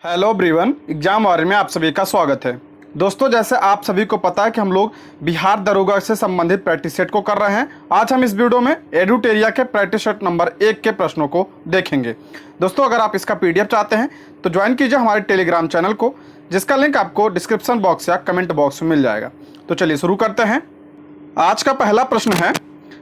Hello everyone, exam warrior में आप सभी का स्वागत है। दोस्तों, जैसे आप सभी को पता है कि हम लोग बिहार दरोगा से संबंधित प्रैक्टिस सेट को कर रहे हैं। आज हम इस वीडियो में एडुटेरिया के प्रैक्टिस सेट नंबर 1 के प्रश्नों को देखेंगे। दोस्तों, अगर आप इसका पीडीएफ चाहते हैं तो ज्वाइन कीजिए हमारे टेलीग्राम चैनल को, जिसका लिंक आपको डिस्क्रिप्शन बॉक्स या कमेंट बॉक्स में मिल जाएगा। तो चलिए शुरू करते हैं। आज का पहला प्रश्न है,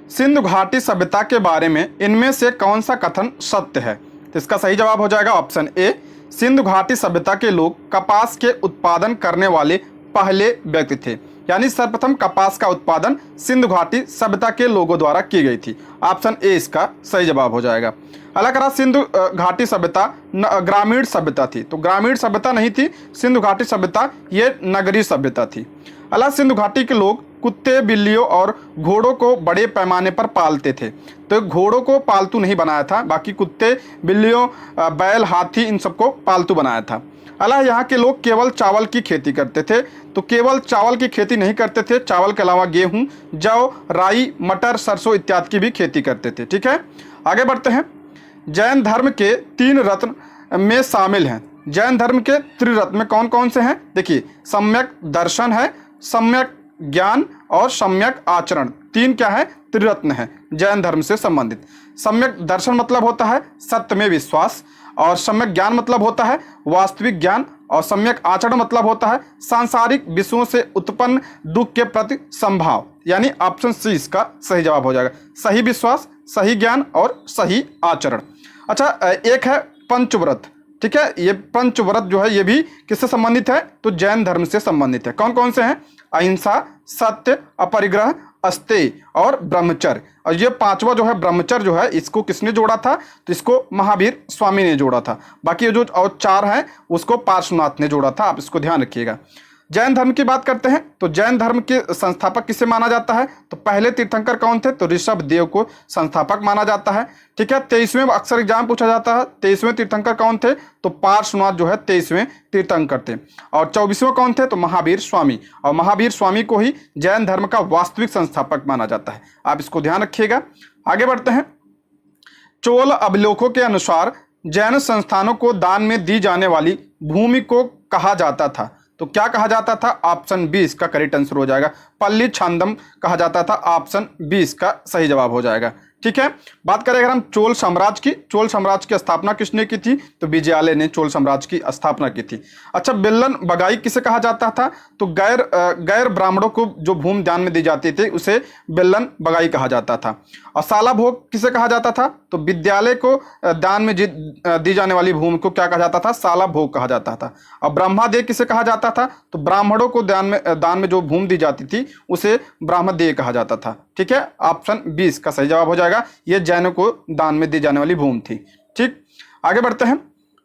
सिंधु घाटी सभ्यता के बारे में इनमें से कौन सा कथन सत्य है? तो इसका सही जवाब हो जाएगा ऑप्शन ए, सिंधु घाटी सभ्यता के लोग कपास के उत्पादन करने वाले पहले व्यक्ति थे। यानी सर्वप्रथम कपास का उत्पादन सिंधु घाटी सभ्यता के लोगों द्वारा की गई थी। ऑप्शन ए इसका सही जवाब हो जाएगा। हालांकि सिंधु घाटी सभ्यता ग्रामीण सभ्यता थी, तो ग्रामीण सभ्यता नहीं थी सिंधु घाटी सभ्यता, ये नगरीय सभ्यता थी। हालांकि सिंधु घाटी के लोग कुत्ते, बिल्लियों और घोड़ों को बड़े पैमाने पर पालते थे। तो घोड़ों को पालतू नहीं बनाया था, बाकी कुत्ते, बिल्लियों, बैल, हाथी, इन सबको पालतू बनाया था। हालांकि यहाँ के लोग केवल चावल की खेती करते थे, तो केवल चावल की खेती नहीं करते थे, चावल के अलावा गेहूं, जौ, राई, मटर, सरसों इत्यादि की भी खेती करते थे। ठीक है, आगे बढ़ते हैं। जैन धर्म के 3 रत्न में शामिल हैं। जैन धर्म के त्रिरत्न में कौन कौन से हैं? देखिए, सम्यक दर्शन है, सम्यक ज्ञान और सम्यक आचरण। 3 क्या है? त्रिरत्न है जैन धर्म से संबंधित। सम्यक दर्शन मतलब होता है सत्य में विश्वास, और सम्यक ज्ञान मतलब होता है वास्तविक ज्ञान, और सम्यक आचरण मतलब होता है सांसारिक विषयों से उत्पन्न दुख के प्रति संभाव। यानी ऑप्शन सी इसका सही जवाब हो जाएगा। सही विश्वास, सही ज्ञान और सही आचरण। अच्छा, एक है पंचव्रत। ठीक है, ये पंचव्रत जो है ये भी किससे संबंधित है? तो जैन धर्म से संबंधित है। कौन कौन से हैं? अहिंसा, सत्य, अपरिग्रह, अस्तेय और ब्रह्मचर्य। और ये 5वां जो है ब्रह्मचर्य जो है, इसको किसने जोड़ा था? तो इसको महावीर स्वामी ने जोड़ा था। बाकी ये जो और 4 हैं उसको पार्श्वनाथ ने जोड़ा था। आप इसको ध्यान रखिएगा। जैन धर्म की बात करते हैं तो जैन धर्म के संस्थापक किसे माना जाता है? तो पहले तीर्थंकर कौन थे? तो ऋषभ देव को संस्थापक माना जाता है। ठीक है, 23वें अक्सर एग्जाम पूछा जाता है, 23वें तीर्थंकर कौन थे? तो पार्श्वनाथ जो है 23वें तीर्थंकर थे। और 24वें कौन थे? तो महावीर स्वामी। और महावीर स्वामी को ही जैन धर्म का वास्तविक संस्थापक माना जाता है। आप इसको ध्यान रखिएगा। आगे बढ़ते हैं। चोल अभिलेखों के अनुसार जैन संस्थानों को दान में दी जाने वाली भूमि को कहा जाता था। तो क्या कहा जाता था? ऑप्शन बी इसका करेक्ट आंसर हो जाएगा। पल्ली छांदम कहा जाता था। ऑप्शन बी इसका सही जवाब हो जाएगा। ठीक है, बात करें अगर हम चोल साम्राज्य की, चोल साम्राज्य की स्थापना किसने की थी? तो विजयालय ने चोल साम्राज्य की स्थापना की थी। अच्छा, बिल्लन बगाई किसे कहा जाता था? तो गैर ब्राह्मणों को जो भूमि दान में दी जाती थी उसे बिल्लन बगाई कहा जाता था। और साला भोग किसे कहा जाता था? तो विद्यालय को दान में दी जाने वाली भूमि को क्या कहा जाता था? साला भोग कहा जाता था। और ब्रह्मादेय किसे कहा जाता था? तो ब्राह्मणों को दान में जो भूमि दी जाती थी उसे ब्रह्मदेय कहा जाता था। ठीक है, ऑप्शन बी इसका सही जवाब हो जाएगा। ये जैनों को दान में दी जाने वाली भूमि थी। ठीक, आगे बढ़ते हैं।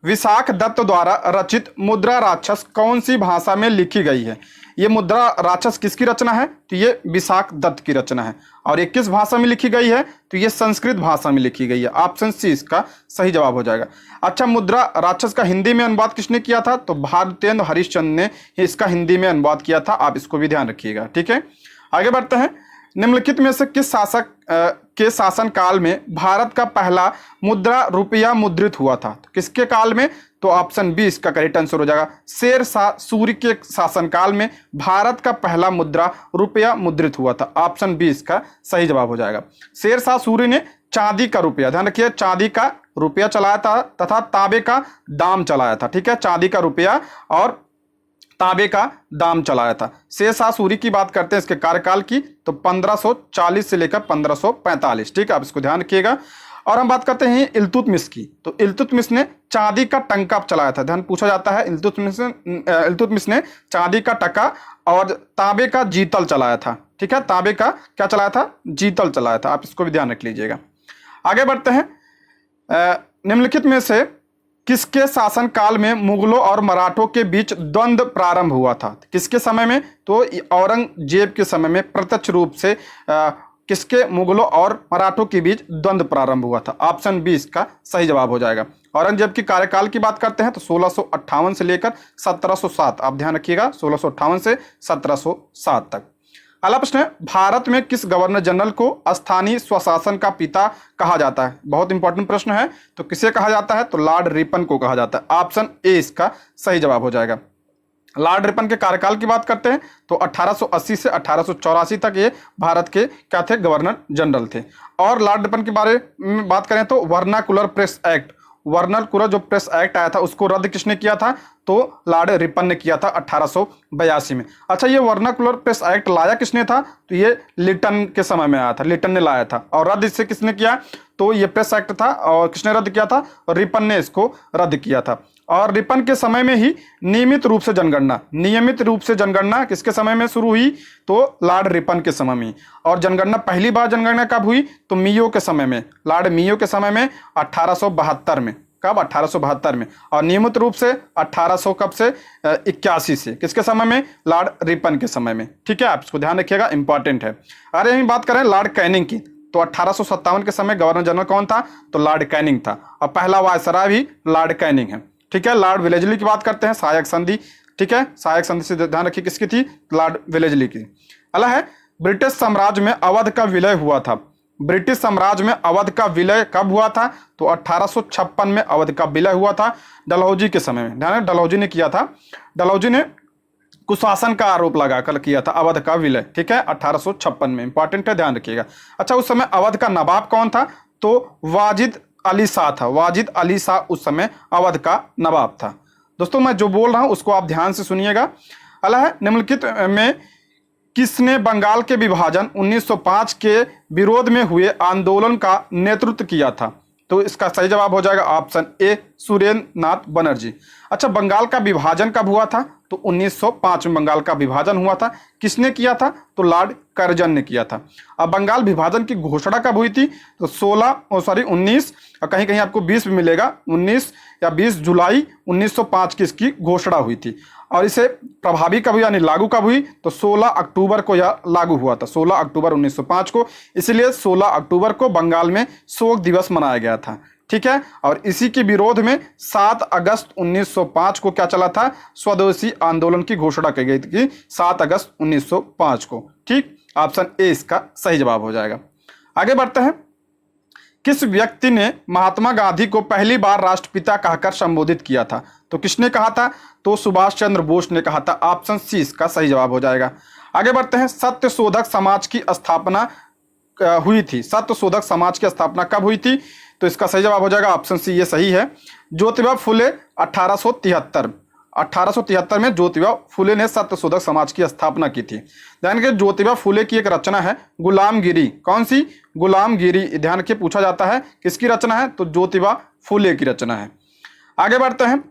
विशाख दत्त द्वारा रचित मुद्रा राक्षस कौन सी भाषा में लिखी गई है? ये मुद्रा राक्षस किसकी रचना है? तो ये विशाख दत्त की रचना है। और ये किस भाषा में लिखी गई है? तो ये संस्कृत भाषा में लिखी गई है। ऑप्शन सी इसका सही जवाब हो जाएगा। अच्छा, मुद्रा राक्षस का हिंदी में अनुवाद किसने किया था? तो भारतेंद्र हरिश्चंद्र ने इसका हिंदी में अनुवाद किया था। आप इसको भी ध्यान रखिएगा। ठीक है, आगे बढ़ते हैं। निम्नलिखित में से किस शासक के शासन काल में भारत का पहला मुद्रा रुपया मुद्रित हुआ था? तो किसके काल में? तो ऑप्शन बी इसका करेक्ट आंसर हो जाएगा। शेर शाह सूरी के शासन काल में भारत का पहला मुद्रा रुपया मुद्रित हुआ था। ऑप्शन बी इसका सही जवाब हो जाएगा। शेर शाह सूरी ने चांदी का रुपया, ध्यान रखिए, चांदी का रुपया चलाया था तथा तांबे का दाम चलाया था। ठीक है, चांदी का रुपया और तांबे का दाम चलाया था। शेर शाह सूरी की बात करते हैं इसके कार्यकाल की, तो 1540 से लेकर 1545। ठीक है, आप इसको ध्यान रखिएगा। और हम बात करते हैं इल्तुतमिश की, तो इल्तुतमिश ने चांदी का टंका चलाया था। ध्यान पूछा जाता है, इल्तुतमिश ने चांदी का टका और तांबे का जीतल चलाया था। ठीक है, तांबे का क्या चलाया था? जीतल चलाया था। आप इसको भी ध्यान रख लीजिएगा। आगे बढ़ते हैं। निम्नलिखित में से किसके शासन काल में मुगलों और मराठों के बीच द्वंद्व प्रारंभ हुआ था? किसके समय में? तो औरंगजेब के समय में प्रत्यक्ष रूप से किसके, मुगलों और मराठों के बीच द्वंद्व प्रारंभ हुआ था। ऑप्शन बी इसका सही जवाब हो जाएगा। औरंगजेब की कार्यकाल की बात करते हैं तो 1658 से लेकर 1707। आप ध्यान रखिएगा, 1658 से 1707 तक। अगला प्रश्न है, भारत में किस गवर्नर जनरल को स्थानीय स्वशासन का पिता कहा जाता है? बहुत इंपॉर्टेंट प्रश्न है। तो किसे कहा जाता है? तो लॉर्ड रिपन को कहा जाता है। ऑप्शन ए इसका सही जवाब हो जाएगा। लॉर्ड रिपन के कार्यकाल की बात करते हैं तो 1880 से 1884 तक ये भारत के क्या थे? गवर्नर जनरल थे। और लॉर्ड रिपन के बारे में बात करें तो वर्नाकुलर प्रेस एक्ट, वर्नाकुलर जो प्रेस एक्ट आया था उसको रद्द किसने किया था? तो लॉर्ड रिपन ने किया था 1882 में। अच्छा, ये वर्नाकुलर प्रेस एक्ट लाया किसने था? तो ये लिटन के समय में आया था, लिटन ने लाया था। और रद्द इससे किसने किया? तो ये प्रेस एक्ट था और किसने रद्द किया था? रिपन ने इसको रद्द किया था। और रिपन के समय में ही नियमित रूप से जनगणना किसके समय में शुरू हुई? तो लॉर्ड रिपन के समय में। और जनगणना पहली बार जनगणना कब हुई? तो मियो के समय में, लॉर्ड मियो के समय में 1872 में। कब? 1872 में। और नियमित रूप से 1800 कब से? 81 से। किसके समय में? लॉर्ड रिपन के समय में। ठीक है, आप इसको ध्यान रखिएगा, इंपॉर्टेंट है। अरे हम बात करें लॉर्ड कैनिंग की तो 1857 के समय गवर्नर जनरल कौन था? तो लॉर्ड कैनिंग था। और पहला वायसराय भी लॉर्ड कैनिंग है। ठीक है, लॉर्ड वेलेस्ली की बात करते हैं, सहायक संधि। ठीक है, सहायक संधि से ध्यान रखिए किसकी थी? लॉर्ड वेलेस्ली की। अगला है, ब्रिटिश साम्राज्य में अवध का विलय हुआ था। ब्रिटिश साम्राज्य में अवध का विलय कब हुआ था? तो 1856 में अवध का विलय हुआ था, डलहौजी के समय में। ध्यान, डलहौजी ने किया था। डलहौजी ने कुशासन का आरोप लगाकर किया था अवध का विलय। ठीक है, 1856 में। इंपॉर्टेंट है, ध्यान रखिएगा। अच्छा, उस समय अवध का नवाब कौन था? तो वाजिद अली शाह था। वाजिद अली शाह उस समय अवध का नवाब था। दोस्तों, मैं जो बोल रहा हूं उसको आप ध्यान से सुनिएगा। अगला है, निम्नलिखित में किसने बंगाल के विभाजन 1905 के विरोध में हुए आंदोलन का नेतृत्व किया था? तो इसका सही जवाब हो जाएगा ऑप्शन ए, सुरेंद्र नाथ बनर्जी। अच्छा, बंगाल का विभाजन कब हुआ था? तो 1905 में बंगाल का विभाजन हुआ था। किसने किया था? तो लॉर्ड कर्जन ने किया था। अब बंगाल विभाजन की घोषणा कब हुई थी? तो 19 कहीं कहीं आपको 20 भी मिलेगा, 19 या 20 जुलाई 1905 की इसकी घोषणा हुई थी। और इसे प्रभावी कब हुई यानी लागू कब हुई? तो 16 अक्टूबर को यह लागू हुआ था, 16 अक्टूबर 1905 को। इसलिए 16 अक्टूबर को बंगाल में शोक दिवस मनाया गया था। ठीक है, और इसी के विरोध में 7 अगस्त 1905 को क्या चला था? स्वदेशी आंदोलन की घोषणा की गई थी 7 अगस्त 1905 को। ठीक, ऑप्शन ए इसका सही जवाब हो जाएगा। आगे बढ़ते हैं, किस व्यक्ति ने महात्मा गांधी को पहली बार राष्ट्रपिता कहकर संबोधित किया था? तो किसने कहा था? तो सुभाष चंद्र बोस ने कहा था। ऑप्शन सी इसका सही जवाब हो जाएगा। आगे बढ़ते हैं, सत्य शोधक समाज की स्थापना हुई थी। सत्य शोधक समाज की स्थापना कब हुई थी? तो इसका सही जवाब हो जाएगा ऑप्शन सी, ये सही है। ज्योतिबा फुले 1873 में ज्योतिबा फुले ने सत्य शोधक समाज की स्थापना की थी। ध्यान के, ज्योतिबा फुले की एक रचना है गुलामगिरी। कौन सी? गुलामगिरी। ध्यान के पूछा जाता है किसकी रचना है? तो ज्योतिबा फुले की रचना है। आगे बढ़ते हैं,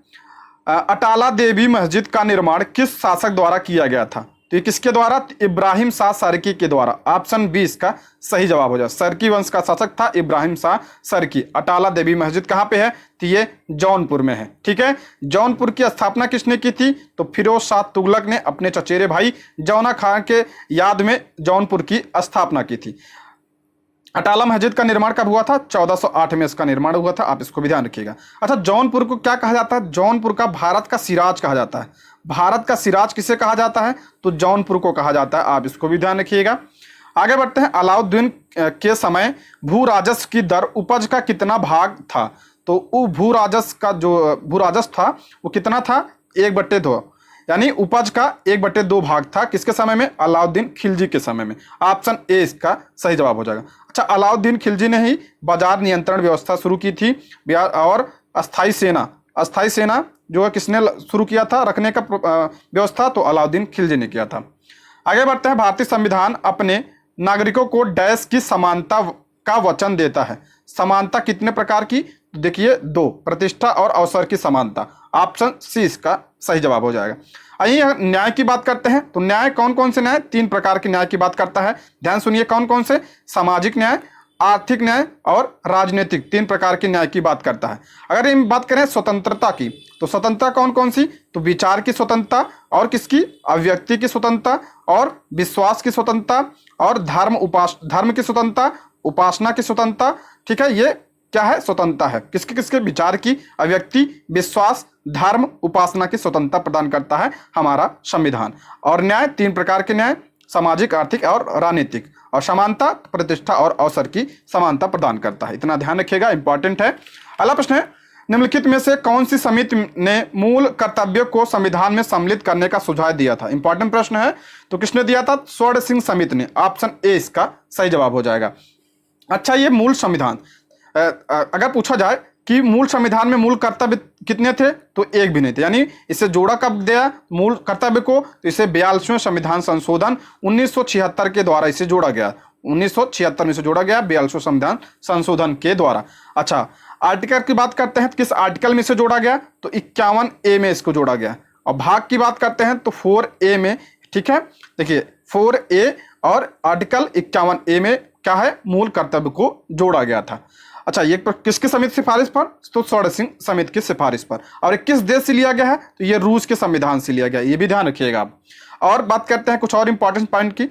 अटाला देवी मस्जिद का निर्माण किस शासक द्वारा किया गया था? तो ये किसके द्वारा? इब्राहिम शाह सरकी के द्वारा। ऑप्शन बी इसका सही जवाब हो जाए। सरकी वंश का शासक था इब्राहिम शाह सरकी। अटाला देवी मस्जिद कहाँ पे है? तो ये जौनपुर में है। ठीक है, जौनपुर की स्थापना किसने की थी? तो फिरोज शाह तुगलक ने अपने चचेरे भाई जौना खान के याद में जौनपुर की स्थापना की थी। अटाला मस्जिद का निर्माण कब हुआ था? 1408 में इसका निर्माण हुआ था। आप इसको भी ध्यान रखिएगा। अच्छा, जौनपुर को क्या कहा जाता है? जौनपुर का भारत का सिराज कहा जाता है। भारत का सिराज किसे कहा जाता है? तो जौनपुर को कहा जाता है। आप इसको भी ध्यान रखिएगा। आगे बढ़ते हैं, अलाउद्दीन के समय भू राजस्व की दर उपज का कितना भाग था? तो वो भू राजस्व का जो भू राजस्व था वो कितना था? 1/2, यानी उपज का 1/2 भाग था। किसके समय में? अलाउद्दीन खिलजी के समय में। ऑप्शन ए इसका सही जवाब हो जाएगा। अच्छा, अलाउद्दीन खिलजी ने ही बाजार नियंत्रण व्यवस्था शुरू की थी। और अस्थाई सेना जो है किसने शुरू किया था रखने का व्यवस्था? तो अलाउद्दीन खिलजी ने किया था। आगे बढ़ते हैं, भारतीय संविधान अपने नागरिकों को डैश की समानता का वचन देता है। समानता कितने प्रकार की? तो देखिए 2, प्रतिष्ठा और अवसर की समानता। ऑप्शन सी इसका सही जवाब हो जाएगा। आइए न्याय की बात करते हैं। तो न्याय कौन कौन से न्याय? 3 प्रकार के न्याय की बात करता है। ध्यान सुनिए कौन कौन से? सामाजिक न्याय, आर्थिक न्याय और राजनीतिक, 3 प्रकार के न्याय की बात करता है। अगर हम बात करें स्वतंत्रता की, तो स्वतंत्रता कौन कौन सी? तो विचार की स्वतंत्रता और किसकी? अभिव्यक्ति की स्वतंत्रता और विश्वास की स्वतंत्रता और धर्म की स्वतंत्रता, उपासना की स्वतंत्रता। ठीक है, ये क्या है? स्वतंत्रता है। किसके किसके? विचार की, अभिव्यक्ति, विश्वास, धर्म, उपासना की स्वतंत्रता प्रदान करता है हमारा संविधान। और न्याय 3 प्रकार के न्याय, सामाजिक, आर्थिक और राजनीतिक, और समानता, प्रतिष्ठा और अवसर की समानता प्रदान करता है। इतना ध्यान रखिएगा, इंपॉर्टेंट है। अगला प्रश्न है, निम्नलिखित में से कौन सी समिति ने मूल कर्तव्य को संविधान में सम्मिलित करने का सुझाव दिया था? इंपॉर्टेंट प्रश्न है। तो किसने दिया था? स्वर्ण सिंह समिति ने। ऑप्शन ए इसका सही जवाब हो जाएगा। अच्छा, ये मूल संविधान अगर पूछा जाए कि मूल संविधान में मूल कर्तव्य कितने थे, तो एक भी नहीं थे। यानी इसे जोड़ा कब दिया मूल कर्तव्य को? तो इसे 42वें संविधान संशोधन 1976 के द्वारा इसे जोड़ा गया। 1976 में से जोड़ा गया 42वें संविधान संशोधन के द्वारा। अच्छा, आर्टिकल की बात करते हैं तो किस आर्टिकल में इसे जोड़ा गया? तो 51A में इसको जोड़ा गया। और भाग की बात करते हैं तो 4A में। ठीक है, देखिए 4A और आर्टिकल 51A में क्या है? मूल कर्तव्य को जोड़ा गया था। अच्छा, ये किसकी समिति सिफारिश पर? तो स्वर्ण सिंह समिति की सिफारिश पर। और ये किस देश से लिया गया है? तो ये रूस के संविधान से लिया गया, ये भी ध्यान रखिएगा आप। और बात करते हैं कुछ और इंपॉर्टेंट पॉइंट की।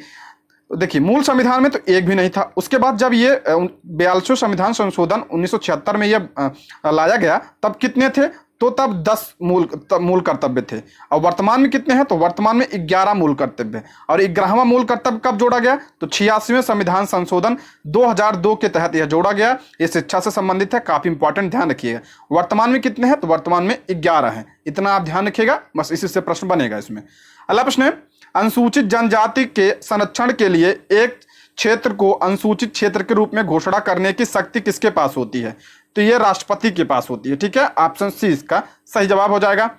देखिए, मूल संविधान में तो एक भी नहीं था। उसके बाद जब ये 42वें संविधान संशोधन 1976 में ये लाया गया, तब कितने थे? तो तब 10 मूल कर्तव्य थे। और वर्तमान में कितने हैं? तो वर्तमान में 11 मूल कर्तव्य। और 11वां मूल कर्तव्य कब जोड़ा गया? तो 86वें संविधान संशोधन 2002 के तहत यह जोड़ा गया। ये शिक्षा से संबंधित है, काफी इंपॉर्टेंट, ध्यान रखिएगा। वर्तमान में कितने हैं? तो वर्तमान में 11 हैं। इतना आप ध्यान रखिएगा, बस इसी से प्रश्न बनेगा इसमें। अगला प्रश्न है, अनुसूचित जनजाति के संरक्षण के लिए एक क्षेत्र को अनुसूचित क्षेत्र के रूप में घोषणा करने की शक्ति किसके पास होती है? तो ये राष्ट्रपति के पास होती है। ठीक है, ऑप्शन सी इसका सही जवाब हो जाएगा।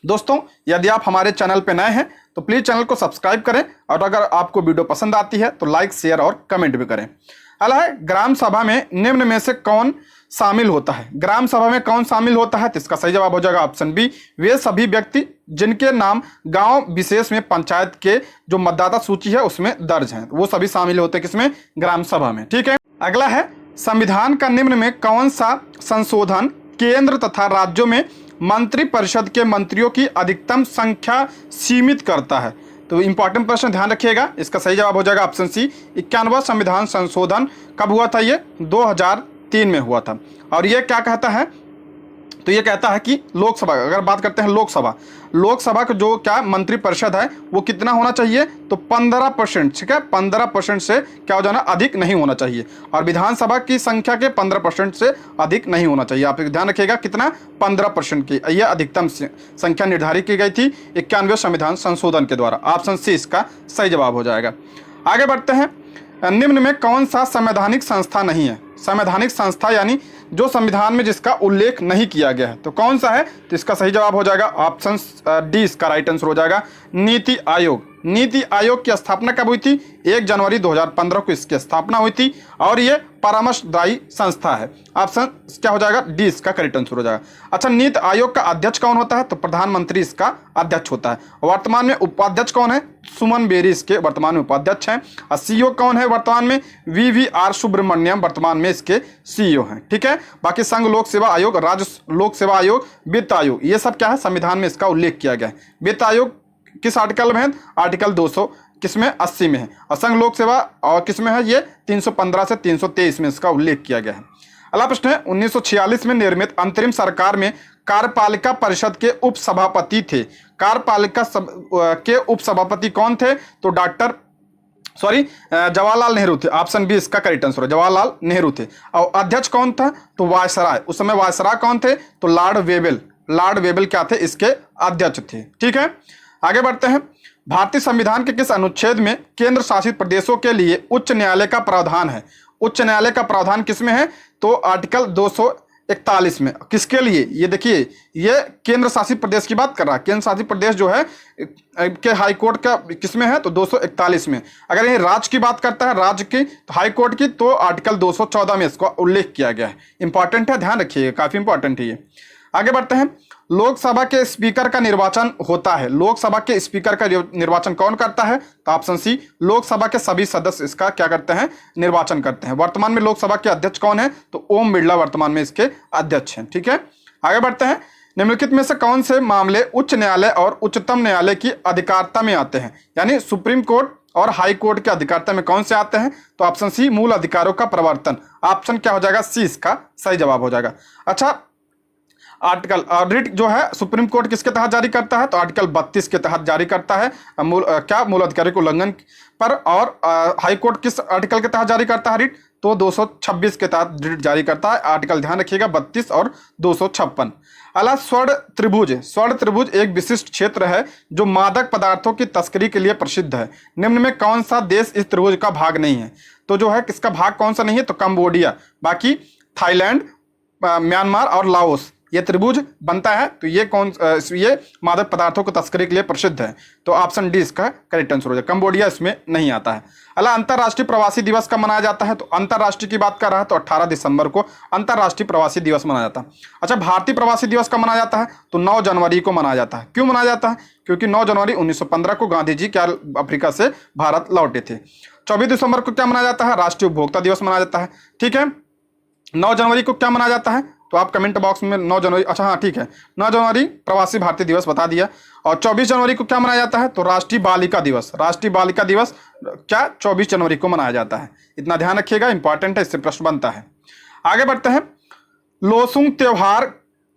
दोस्तों, यदि आप हमारे चैनल पे नए हैं तो प्लीज चैनल को सब्सक्राइब करें, और अगर आपको वीडियो पसंद आती है तो लाइक, शेयर और कमेंट भी करें। अगला है, ग्राम सभा में निम्न में से कौन शामिल होता है? ग्राम सभा में कौन शामिल होता है? तो इसका सही जवाब हो जाएगा ऑप्शन बी, वे सभी व्यक्ति जिनके नाम गांव विशेष में पंचायत के जो मतदाता सूची है उसमें दर्ज हैं, वो सभी शामिल होते हैं किसमें? ग्राम सभा में। ठीक है, अगला है, संविधान का निम्न में कौन सा संशोधन केंद्र तथा राज्यों में मंत्रिपरिषद के मंत्रियों की अधिकतम संख्या सीमित करता है? तो इंपॉर्टेंट प्रश्न, ध्यान रखिएगा। इसका सही जवाब हो जाएगा ऑप्शन सी, 91वां संविधान संशोधन कब हुआ था? ये 2003 में हुआ था। और ये क्या कहता है? तो ये कहता है कि लोकसभा, अगर बात करते हैं लोकसभा का जो क्या मंत्रिपरिषद है वो कितना होना चाहिए? तो 15%। ठीक है, 15% से क्या हो जाना? अधिक नहीं होना चाहिए। और विधानसभा की संख्या के 15% से अधिक नहीं होना चाहिए। आप ध्यान रखिएगा, कितना? 15% की यह अधिकतम संख्या निर्धारित की गई थी 91वें संविधान संशोधन के द्वारा। ऑप्शन सी इसका सही जवाब हो जाएगा। आगे बढ़ते हैं, निम्न में कौन सा संवैधानिक संस्था नहीं है? संवैधानिक संस्था यानी जो संविधान में जिसका उल्लेख नहीं किया गया है, तो कौन सा है? तो इसका सही जवाब हो जाएगा ऑप्शन डी इसका राइट आंसर हो जाएगा, नीति आयोग। नीति आयोग की स्थापना कब हुई थी? 1 जनवरी 2015 को इसकी स्थापना हुई थी, और ये परामर्शदायी संस्था है। ऑप्शन क्या हो जाएगा? डी इसका करेक्ट आंसर हो जाएगा। अच्छा, नीति आयोग का अध्यक्ष कौन होता है? तो प्रधानमंत्री इसका अध्यक्ष होता है। वर्तमान में उपाध्यक्ष कौन है? सुमन बेरी इसके वर्तमान में उपाध्यक्ष हैं। और सीईओ कौन है वर्तमान में? VVR सुब्रमण्यम वर्तमान में इसके सीईओ हैं। ठीक है, बाकी संघ लोक सेवा आयोग, राज्य लोक सेवा आयोग, वित्त आयोग, ये सब क्या है? संविधान में इसका उल्लेख किया गया है। वित्त आयोग किस आर्टिकल में है? आर्टिकल 200 किसमें? 80 में है। और संघ लोक सेवा और किसमें है? ये 315 से 323 में इसका उल्लेख किया गया है। अगला प्रश्न है, 1946 में निर्मित अंतरिम सरकार में कार्यपालिका परिषद के उपसभापति थे। कार्यपालिका के उपसभापति कौन थे? तो जवाहरलाल नेहरू थे। ऑप्शन बी इसका करेक्ट आंसर है, जवाहरलाल नेहरू थे। और अध्यक्ष कौन था? तो वायसराय, उस समय वायसराय कौन थे? तो लॉर्ड वेबल क्या थे? इसके अध्यक्ष थे। ठीक है, आगे बढ़ते हैं, भारतीय संविधान के किस अनुच्छेद में केंद्र शासित प्रदेशों के लिए उच्च न्यायालय का प्रावधान है? उच्च न्यायालय का प्रावधान किसमें है? तो आर्टिकल 241 में। किसके लिए? ये देखिए, ये केंद्र शासित प्रदेश की बात कर रहा है। केंद्र शासित प्रदेश जो है के हाई कोर्ट का किसमें है? तो 241 में। अगर ये राज्य की बात करता है, राज्य की तो हाई कोर्ट की, तो आर्टिकल 214 में इसका उल्लेख किया गया है। इंपॉर्टेंट है, ध्यान रखिएगा, काफी इंपॉर्टेंट है ये। आगे बढ़ते हैं, लोकसभा के स्पीकर का निर्वाचन होता है। लोकसभा के स्पीकर का निर्वाचन कौन करता है? तो ऑप्शन सी, लोकसभा के सभी सदस्य इसका क्या करते हैं? निर्वाचन करते हैं। वर्तमान में लोकसभा के अध्यक्ष कौन है? तो ओम बिरला वर्तमान में इसके अध्यक्ष हैं। ठीक है, आगे बढ़ते हैं, निम्नलिखित में से कौन से मामले उच्च न्यायालय और उच्चतम न्यायालय की अधिकारिता में आते हैं? यानी सुप्रीम कोर्ट और हाई कोर्ट के अधिकारिता में कौन से आते हैं? तो ऑप्शन सी, मूल अधिकारों का प्रवर्तन। ऑप्शन क्या हो जाएगा? सी इसका सही जवाब हो जाएगा। अच्छा, आर्टिकल रिट जो है सुप्रीम कोर्ट किसके तहत जारी करता है, तो आर्टिकल 32 के तहत जारी करता है मूल अधिकारी को उल्लंघन पर। और हाई कोर्ट किस आर्टिकल के तहत जारी करता है रिट, तो 226 के तहत रिट जारी करता है। आर्टिकल ध्यान रखिएगा 32 और 256। अला स्वर्ण त्रिभुज एक विशिष्ट क्षेत्र है जो मादक पदार्थों की तस्करी के लिए प्रसिद्ध है। निम्न में कौन सा देश इस त्रिभुज का भाग नहीं है, तो जो है किसका भाग कौन सा नहीं है, तो कंबोडिया। बाकी थाईलैंड, म्यांमार और लाओस ये त्रिभुज बनता है। तो ये मादक पदार्थों को तस्करी के लिए प्रसिद्ध है। तो ऑप्शन डी इसका करेक्ट आंसर हो जाएगा, कंबोडिया इसमें नहीं आता है। अला अंतर्राष्ट्रीय प्रवासी दिवस कब मनाया जाता है, तो अंतर्राष्ट्रीय की बात कर रहा है तो 18 दिसंबर को अंतर्राष्ट्रीय प्रवासी दिवस मनाया जाता है। अच्छा, भारतीय प्रवासी दिवस कब मनाया जाता है, तो 9 जनवरी को मनाया जाता है। क्यों मनाया जाता है, क्योंकि 9 जनवरी 1915 को गांधी जी क्या अफ्रीका से भारत लौटे थे। 24 दिसंबर को क्या मनाया जाता है, राष्ट्रीय उपभोक्ता दिवस मनाया जाता है। ठीक है, 9 जनवरी को क्या मनाया जाता है, तो आप कमेंट बॉक्स में 9 जनवरी, अच्छा हाँ ठीक है, 9 जनवरी प्रवासी भारतीय दिवस बता दिया। और 24 जनवरी को क्या मनाया जाता है, तो राष्ट्रीय बालिका दिवस क्या 24 जनवरी को मनाया जाता है। इतना ध्यान रखिएगा, इंपॉर्टेंट है, इससे प्रश्न बनता है। आगे बढ़ते हैं। लोसुंग त्योहार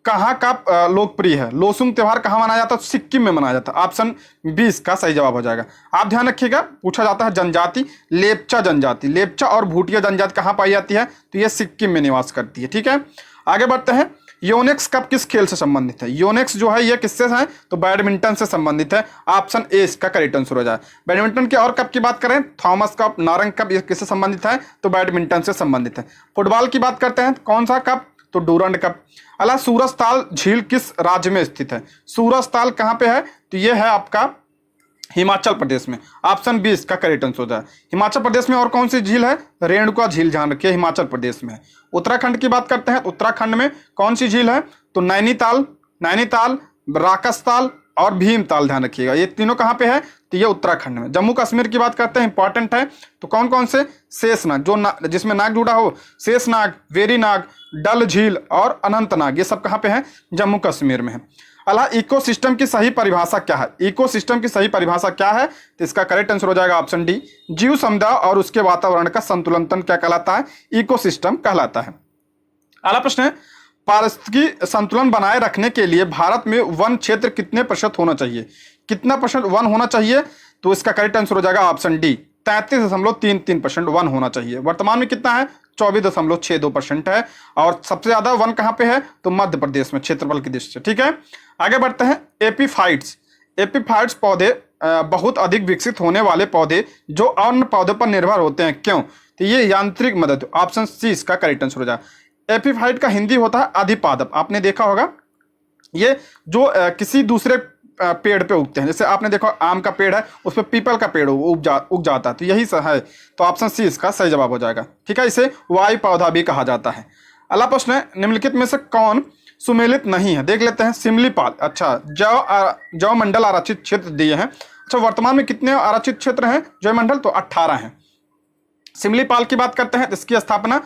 कहाँ का लोकप्रिय है, लोसुंग त्योहार कहाँ मनाया जाता है, सिक्किम में मनाया जाता है। ऑप्शन 20 का सही जवाब हो जाएगा। आप ध्यान रखिएगा, पूछा जाता है जनजाति, लेप्चा और भूटिया जनजाति कहाँ पाई जाती है, तो ये सिक्किम में निवास करती है। ठीक है, आगे बढ़ते हैं। योनेक्स कप किस खेल से संबंधित है, योनेक्स जो है ये किससे है, तो बैडमिंटन से संबंधित है। ऑप्शन ए इसका करेक्ट आंसर हो जाए। बैडमिंटन के और कप की बात करें, थॉमस कप, नारंग कप, ये किससे संबंधित है, तो बैडमिंटन से संबंधित है। फुटबॉल की बात करते हैं, कौन सा कप, तो डूरंड कप। अला सूरजताल झील किस राज्य में स्थित है, सूरजताल कहाँ पे है, तो ये है आपका हिमाचल प्रदेश में। ऑप्शन 20 का करेक्ट आंसर होता है। हिमाचल प्रदेश में और कौन सी झील है, रेणुका झील, ध्यान रखिए हिमाचल प्रदेश में है। उत्तराखंड की बात करते हैं, उत्तराखंड में कौन सी झील है, तो नैनीताल, राकसताल और भीमताल, ध्यान रखिएगा ये तीनों कहाँ पे है, तो ये उत्तराखंड में। जम्मू कश्मीर की बात करते हैं, इंपॉर्टेंट है, तो कौन कौन से, शेषनाग जिसमें नाग जुड़ा हो, शेषनाग, वेरीनाग, डल झील और अनंतनाग, ये सब कहाँ पे है, जम्मू कश्मीर में है। अल्लाह इकोसिस्टम की सही परिभाषा क्या है, इकोसिस्टम की सही परिभाषा क्या है, तो इसका करेक्ट आंसर हो जाएगा ऑप्शन डी, जीव समुदाय और उसके वातावरण का संतुलन क्या कहलाता है, इकोसिस्टम कहलाता है। अगला प्रश्न है, पारिस्थितिकी संतुलन बनाए रखने के लिए भारत में वन क्षेत्र कितने प्रतिशत होना चाहिए, कितना परसेंट वन होना चाहिए, तो इसका करेक्ट आंसर हो जाएगा ऑप्शन डी, 33.33% वन होना चाहिए। वर्तमान में कितना है, 24.62% है। और सबसे ज्यादा वन कहां पे है, तो मध्य प्रदेश में, क्षेत्रफल की दृष्टि से। ठीक है, आगे बढ़ते हैं। एपीफाइट्स पौधे बहुत अधिक विकसित होने वाले पौधे जो अन्य पौधों पर निर्भर होते हैं, क्यों, तो ये यांत्रिक मदद, ऑप्शन सी इसका करेक्ट आंसर हो जाएगा। एपीफाइट का हिंदी होता है अधिपादप, आपने देखा होगा, ये जो किसी दूसरे पेड़ पे उगते हैं, जैसे आपने देखो आम का पेड़ है, उस पर पीपल का पेड़ उग जाता है, तो यही है, तो ऑप्शन सी इसका सही जवाब हो जाएगा। ठीक है, इसे वायु पौधा भी कहा जाता है। अगला प्रश्न है, निम्नलिखित में से कौन सुमेलित नहीं है, देख लेते हैं। सिमलीपाल, अच्छा जौ मंडल आरक्षित क्षेत्र दिए हैं। अच्छा, वर्तमान में कितने आरक्षित क्षेत्र हैं जौ मंडल, तो 18 हैं। सिमलीपाल की बात करते हैं, इसकी स्थापना,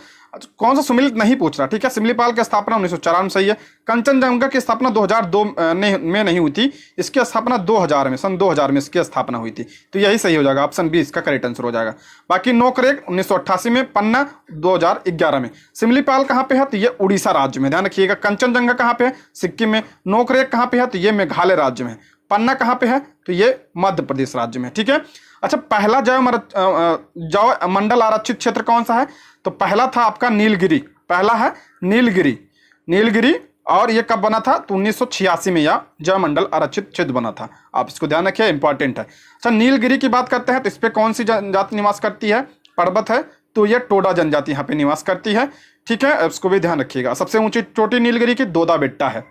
कौन सा सुमेलित नहीं पूछ रहा, ठीक है। सिमलीपाल की स्थापना 1954 में सही है। कंचनजंगा की स्थापना 2002 में नहीं हुई थी, इसकी स्थापना 2000 में, सन 2000 में इसकी स्थापना हुई थी, तो यही सही हो जाएगा, ऑप्शन बी इसका करेक्ट आंसर हो जाएगा। बाकी नोकरेक 1988 में, पन्ना 2011 में। सिमलीपाल कहाँ पे है, तो ये उड़ीसा राज्य में, ध्यान रखिएगा। कंचनजंगा कहाँ पे है, सिक्किम में। नोकरेक कहाँ पे है, तो ये मेघालय राज्य में। पन्ना कहाँ पे है, तो ये मध्य प्रदेश राज्य में। ठीक है, अच्छा, पहला जौ मंडल आरक्षित क्षेत्र कौन सा है, तो पहला था आपका नीलगिरी, पहला है नीलगिरी, और ये कब बना था, तो 1986 में यह जौ मंडल आरक्षित क्षेत्र बना था, आप इसको ध्यान रखिए, इंपॉर्टेंट है। अच्छा, नीलगिरी की बात करते हैं, तो इस पे कौन सी जनजाति निवास करती है, पर्वत है, तो ये टोडा जनजाति यहाँ पे निवास करती है। ठीक है, इसको भी ध्यान रखिएगा। सबसे ऊंची चोटी नीलगिरी की दोदा बेट्टा है।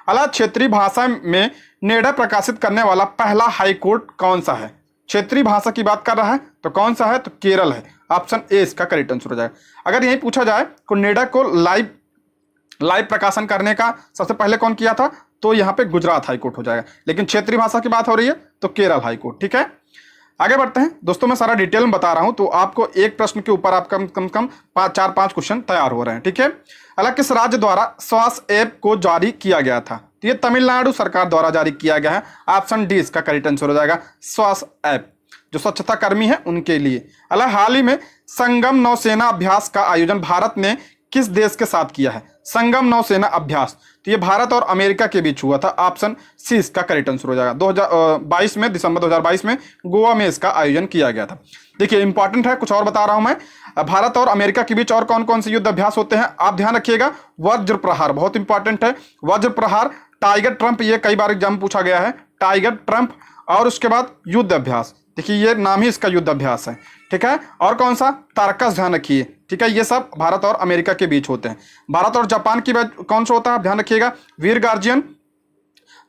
अला क्षेत्रीय भाषा में निर्णय प्रकाशित करने वाला पहला हाईकोर्ट कौन सा है, क्षेत्रीय भाषा की बात कर रहा है, तो कौन सा है, तो केरल है, ऑप्शन ए इसका करेक्ट आंसर हो जाएगा। अगर यही पूछा जाए को नेडा को लाइव प्रकाशन करने का सबसे पहले कौन किया था, तो यहाँ पे गुजरात हाईकोर्ट हो जाएगा, लेकिन क्षेत्रीय भाषा की बात हो रही है तो केरल हाईकोर्ट। ठीक है, आगे बढ़ते हैं। दोस्तों मैं सारा डिटेल में बता रहा हूं, तो आपको एक प्रश्न के ऊपर आप कम कम 4-5 क्वेश्चन तैयार हो रहे हैं। ठीक है, अलग किस राज्य द्वारा स्वास्थ्य ऐप को जारी किया गया था, तो ये तमिलनाडु सरकार द्वारा जारी किया गया है, ऑप्शन डी इसका करेक्ट आंसर हो जाएगा, स्वास्थ्य ऐप, जो स्वच्छता कर्मी है उनके लिए। अलग हाल ही में संगम नौसेना अभ्यास का आयोजन भारत ने किस देश के साथ किया है, संगम नौसेना अभ्यास, तो ये भारत और अमेरिका के बीच हुआ था। ऑप्शन सी इसका करेक्ट आंसर हो जाएगा। 2022 में, दिसंबर 2022 में गोवा में इसका आयोजन किया गया था। देखिए इंपॉर्टेंट है, कुछ और बता रहा हूं मैं। भारत और अमेरिका के बीच और कौन कौन से युद्ध अभ्यास होते हैं, आप ध्यान रखिएगा। वज्र प्रहार बहुत इंपॉर्टेंट है, वज्र प्रहार, टाइगर ट्रंप, ये कई बार एग्जाम पूछा गया है, टाइगर ट्रंप, और उसके बाद युद्ध अभ्यास, देखिए ये नाम ही इसका युद्ध अभ्यास है, ठीक है। और कौन सा, तारकस, ध्यान रखिए, ठीक है। ये सब भारत और अमेरिका के बीच होते हैं। भारत और जापान की कौन सा होता है, ध्यान रखिएगा, वीर गार्जियन,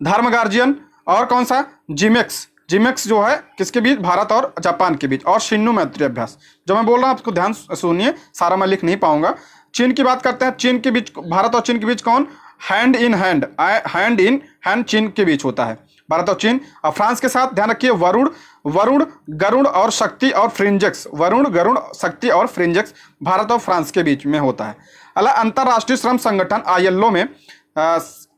धर्म गार्जियन, और कौन सा, जिमेक्स, जिमेक्स जो है किसके बीच, भारत और जापान के बीच, और शिन्नु मैत्री अभ्यास। जो मैं बोल रहा हूं आपको ध्यान सुनिए, सारा मैं लिख नहीं पाऊंगा। चीन की बात करते हैं, चीन के बीच, भारत और चीन के बीच कौन, hand in hand, hand in hand चीन के बीच होता है, भारत और चीन। और फ्रांस के साथ ध्यान रखिए, वरुण, वरुण, गरुड़ और शक्ति और फ्रिंजेक्स, वरुण, गरुड़, शक्ति और फ्रिंजेक्स भारत और फ्रांस के बीच में होता है। अगला, अंतरराष्ट्रीय श्रम संगठन ILO में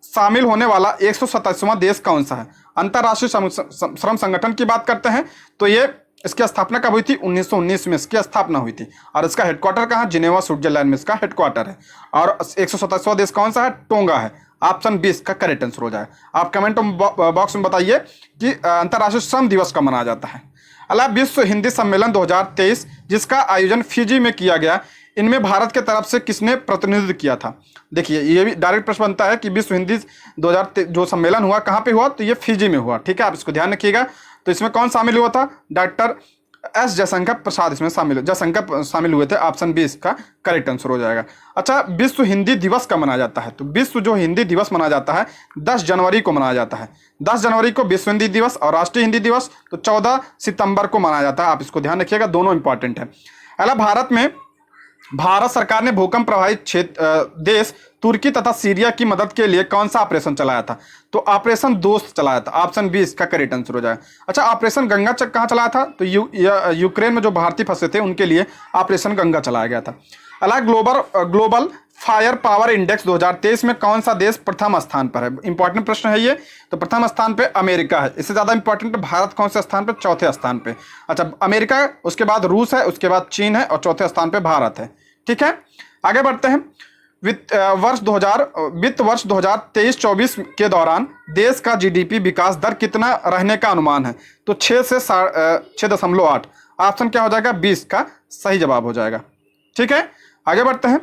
शामिल होने वाला 127वां देश कौन सा है। अंतरराष्ट्रीय श्रम संगठन की बात करते हैं तो ये, इसकी स्थापना कब हुई थी, 1919 में इसकी स्थापना हुई थी। और इसका हेडक्वार्टर कहाँ, जिनेवा स्विट्जरलैंड में इसका हेडक्वार्टर है। और 127वां देश कौन सा है, टोंगा है। ऑप्शन 20 का करेक्ट आंसर हो जाए। आप कमेंट बॉक्स में बताइए कि अंतरराष्ट्रीय श्रम दिवस कब मनाया जाता है। अगला, विश्व हिंदी सम्मेलन 2023 जिसका आयोजन फिजी में किया गया, इनमें भारत के तरफ से किसने प्रतिनिधित्व किया था। देखिए ये भी डायरेक्ट प्रश्न बनता है कि विश्व हिंदी 2023 जो सम्मेलन हुआ कहाँ पे हुआ, तो ये फिजी में हुआ, ठीक है, आप इसको ध्यान रखिएगा। तो इसमें कौन शामिल हुआ था, डॉक्टर S जयशंकर प्रसाद इसमें जयशंकर शामिल हुए थे। ऑप्शन 20 का करेक्ट आंसर हो जाएगा। अच्छा, विश्व हिंदी दिवस कब मनाया जाता है, तो विश्व जो हिंदी दिवस मनाया जाता है 10 जनवरी को मनाया जाता है। 10 जनवरी को विश्व हिंदी दिवस, और राष्ट्रीय हिंदी दिवस तो 14 सितंबर को मनाया जाता है। आप इसको ध्यान रखिएगा, दोनों इंपॉर्टेंट है। अगला, भारत सरकार ने भूकंप प्रभावित देश तुर्की तथा सीरिया की मदद के लिए कौन सा ऑपरेशन चलाया था, तो ऑपरेशन दोस्त चलाया था। ऑप्शन 20 का करेक्ट आंसर हो जाएगा। अच्छा, ऑपरेशन गंगा कहाँ चलाया था, तो यूक्रेन में जो भारतीय फंसे थे उनके लिए ऑपरेशन गंगा चलाया गया था। अगला, ग्लोबल फायर पावर इंडेक्स 2023 में कौन सा देश प्रथम स्थान पर है, इंपॉर्टेंट प्रश्न है ये। तो प्रथम स्थान पे अमेरिका है, इससे ज्यादा इंपॉर्टेंट भारत कौन से स्थान पे, चौथे स्थान पे। अच्छा, अमेरिका, उसके बाद रूस है, उसके बाद चीन है, और चौथे स्थान पे भारत है, ठीक है। आगे बढ़ते हैं। वित्त वर्ष 2023-24 के दौरान देश का GDP विकास दर कितना रहने का अनुमान है, तो 6 से 6.8। ऑप्शन क्या हो जाएगा, 20 का सही जवाब हो जाएगा, ठीक है। आगे बढ़ते हैं।